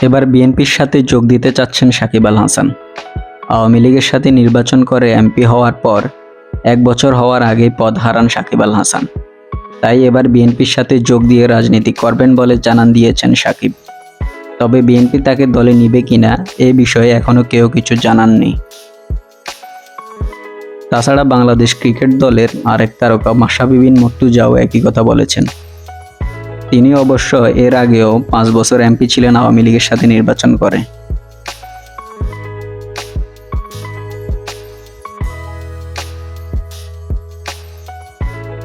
এবার বিএনপির সাথে যোগ দিতে চাচ্ছেন সাকিব আল হাসান। আওয়ামী লীগের সাথে নির্বাচন করে এমপি হওয়ার পর 1 বছর হওয়ার আগেই পদ হারান সাকিব আল হাসান। তাই এবার বিএনপির সাথে যোগ দিয়ে রাজনীতি করবেন বলে জানান দিয়েছেন সাকিব। তবে বিএনপি তাকে দলে নিবে কিনা এ বিষয়ে এখনও কেউ কিছু জানাননি। তাছাড়া বাংলাদেশ ক্রিকেট দলের আরেক তারকা মাশরাফি বিন মুর্তজাও একই কথা বলেছেন। তিনি অবশ্য এর আগেও 5 বছর এমপি ছিলেন আওয়ামী লীগের সাথে নির্বাচন করে।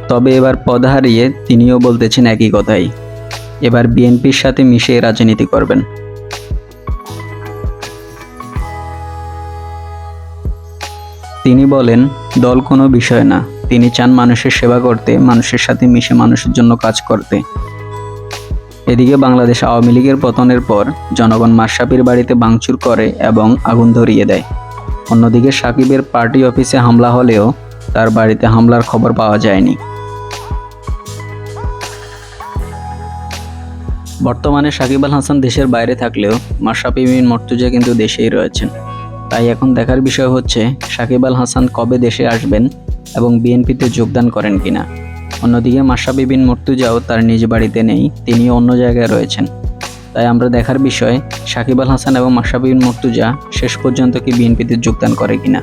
তবে এবার পদ হারিয়ে তিনিও বলতেছেন একই কথাই, এবার বিএনপির সাথে মিশে রাজনীতি করবেন। তিনি বলেন, দল কোনো বিষয় না, তিনি চান মানুষের সেবা করতে, মানুষের সাথে মিশে মানুষের জন্য কাজ করতে। এদিকে বাংলাদেশ আওয়ামী লীগের পতনের পর জনগণ মাশরাফির বাড়িতে ভাঙচুর করে এবং আগুন ধরিয়ে দেয়। অন্যদিকে সাকিবের পার্টি অফিসে হামলা হলেও তার বাড়িতে হামলার খবর পাওয়া যায়নি। বর্তমানে সাকিব আল হাসান দেশের বাইরে থাকলেও মাশরাফি বিন মুর্তজা কিন্তু দেশেই রয়েছেন। তাই এখন দেখার বিষয় হচ্ছে সাকিব আল হাসান কবে দেশে আসবেন এবং বিএনপিতে যোগদান করেন কিনা। অন্যদিকে মাশরাফি বিন মুর্তজাও তার নিজ বাড়িতে নেই, তিনি অন্য জায়গায় রয়েছেন। তাই আমরা দেখার বিষয় সাকিব আল হাসান এবং মাশরাফি বিন মুর্তজা শেষ পর্যন্ত কি বিএনপিতে যোগদান করে কিনা।